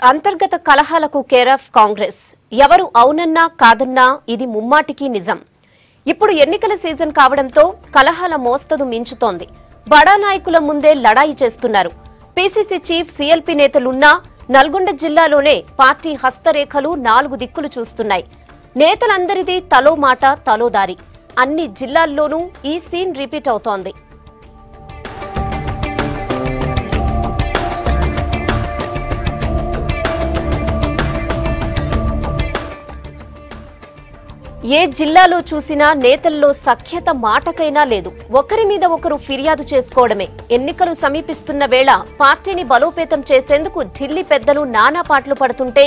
అంతర్గత కలహాలకు కేరాఫ్ కాంగ్రెస్. ఎవరు అవునన్నా కాదన్నా ఇది ముమ్మాటికి నిజం. ఇప్పుడు ఎన్నికల సీజన్ కావడంతో కలహాల మోస్తదు మించుతోంది. బడా నాయకుల ముందే లడాయి చేస్తున్నారు. పీసీసీ చీఫ్ సీఎల్పీ నేతలున్నా నల్గొండ జిల్లాలోనే పార్టీ హస్తరేఖలు 4 దిక్కులు చూస్తున్నాయి. నేతలందరిది తలో మాట తలో దారి. అన్ని జిల్లాల్లోనూ ఈ సీన్ రిపీట్ అవుతోంది. ఏ జిల్లాలో చూసినా నేతల్లో సఖ్యత మాటకైనా లేదు. ఒకరి మీద ఒకరు ఫిర్యాదు చేసుకోవడమే. ఎన్నికలు సమీపిస్తున్న వేళ పార్టీని బలోపేతం చేసేందుకు ఢిల్లీ పెద్దలు నానా పాటలు పడుతుంటే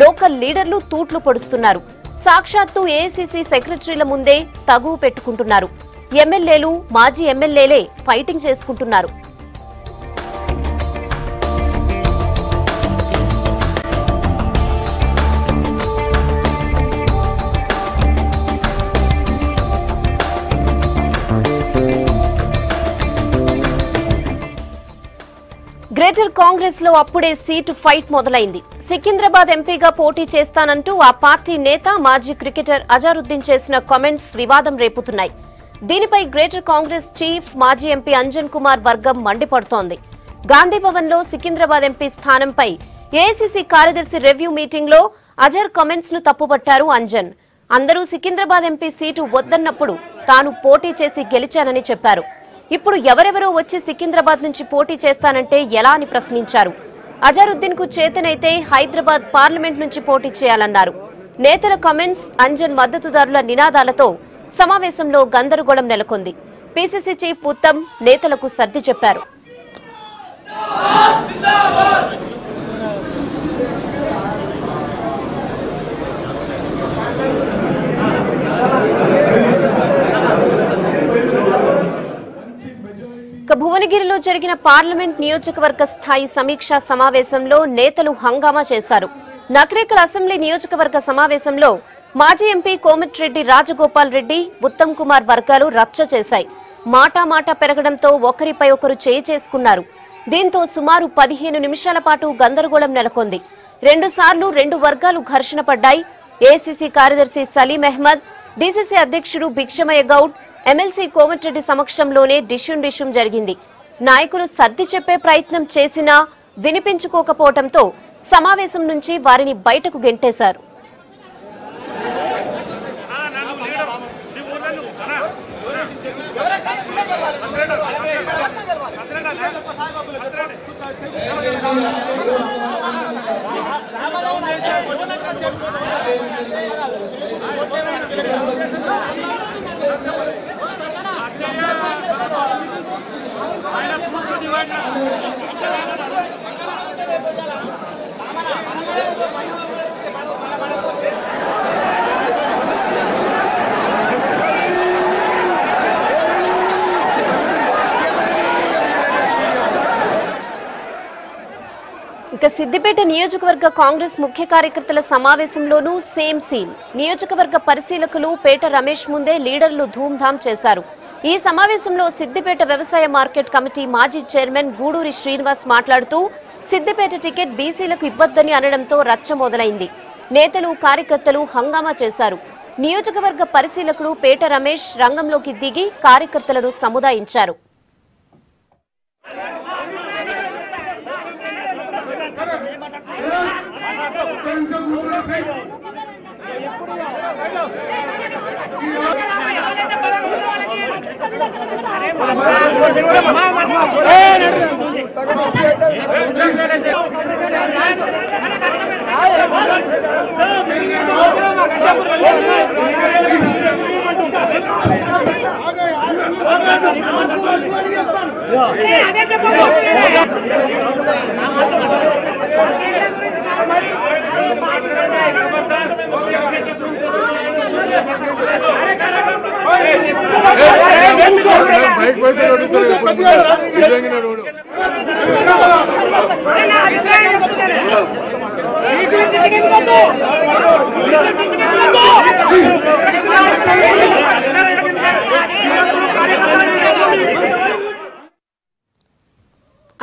లోకల్ లీడర్లు తూట్లు పొడుస్తున్నారు. సాక్షాత్తు ఏఐసీసీ సెక్రటరీల ముందే తగువు పెట్టుకుంటున్నారు. ఎమ్మెల్యేలు మాజీ ఎమ్మెల్యేలే ఫైటింగ్ చేసుకుంటున్నారు. గ్రేటర్ కాంగ్రెస్ లో అప్పుడే సీటు ఫైట్ మొదలైంది. సికింద్రాబాద్ ఎంపీగా పోటీ చేస్తానంటూ ఆ పార్టీ నేత మాజీ క్రికెటర్ అజారుద్దీన్ చేసిన కామెంట్స్ వివాదం రేపుతున్నాయి. దీనిపై గ్రేటర్ కాంగ్రెస్ చీఫ్ మాజీ ఎంపీ అంజన్ కుమార్ వర్గం మండిపడుతోంది. గాంధీభవన్ లో సికింద్రాబాద్ ఎంపీ స్థానంపై ఏఐసీసీ కార్యదర్శి రివ్యూ మీటింగ్ లో అజర్ కామెంట్స్ ను తప్పుపట్టారు అంజన్. అందరూ సికింద్రాబాద్ ఎంపీ సీటు వద్దన్నప్పుడు తాను పోటీ చేసి గెలిచానని చెప్పారు. ఇప్పుడు ఎవరెవరో వచ్చి సికింద్రాబాద్ నుంచి పోటీ చేస్తానంటే ఎలా అని ప్రశ్నించారు. అజారుద్దీన్ కు చేతనైతే హైదరాబాద్ పార్లమెంట్ నుంచి పోటీ చేయాలన్నారు. నేతల కామెంట్స్, అంజన్ మద్దతుదారుల నినాదాలతో సమావేశంలో గందరగోళం నెలకొంది. పీసీసీ చీఫ్ ఉత్తమ్ నేతలకు సర్ది చెప్పారు. భువనగిరిలో జరిగిన పార్లమెంట్ నియోజకవర్గ స్థాయి సమీక్షా సమావేశంలో నేతలు హంగామా చేశారు. నకరేకల్ అసెంబ్లీ నియోజకవర్గ సమావేశంలో మాజీ ఎంపీ కోమటిరెడ్డి రాజగోపాల్ రెడ్డి, ఉత్తమ్ కుమార్ వర్గాలు రచ్చ చేశాయి. మాటా పెరగడంతో ఒకరిపై ఒకరు చేయి చేసుకున్నారు. దీంతో సుమారు 15 నిమిషాల పాటు గందరగోళం నెలకొంది. 2 సార్లు 2 వర్గాలు ఘర్షణ పడ్డాయి. ఏఐసీసీ కార్యదర్శి సలీం అహ్మద్, డీసీసీ అధ్యక్షుడు భిక్షమయ్య గౌడ్, ఎమ్మెల్సీ కోమటిరెడ్డి సమక్షంలోనే డిష్యూం జరిగింది. నాయకులు సర్ది చెప్పే ప్రయత్నం చేసినా వినిపించుకోకపోవడంతో సమావేశం నుంచి వారిని బయటకు గెంటేశారు. ఇక సిద్దిపేట నియోజకవర్గ కాంగ్రెస్ ముఖ్య కార్యకర్తల సమావేశంలోనూ సేమ్ సీన్. నియోజకవర్గ పరిశీలకులు పేట రమేష్ ముందే లీడర్లు ధూమ్ధామ్ చేశారు. ఈ సమావేశంలో సిద్దిపేట వ్యవసాయ మార్కెట్ కమిటీ మాజీ చైర్మన్ గూడూరి శ్రీనివాస్ మాట్లాడుతూ సిద్దిపేట టికెట్ బీసీలకు ఇవ్వొద్దని అనడంతో రచ్చ మొదలైంది. నేతలు కార్యకర్తలు హంగామా చేశారు. నియోజకవర్గ పరిశీలకులు పేట రమేష్ రంగంలోకి దిగి కార్యకర్తలను సముదాయించారు.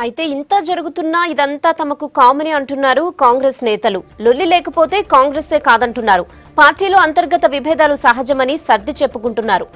అయితే ఇంత జరుగుతున్నా ఇదంతా తమకు కామనే అంటున్నారు కాంగ్రెస్ నేతలు. లొల్లి లేకపోతే కాంగ్రెసే కాదంటున్నారు. పార్టీలో అంతర్గత విభేదాలు సహజమని సర్ది చెప్పుకుంటున్నారు.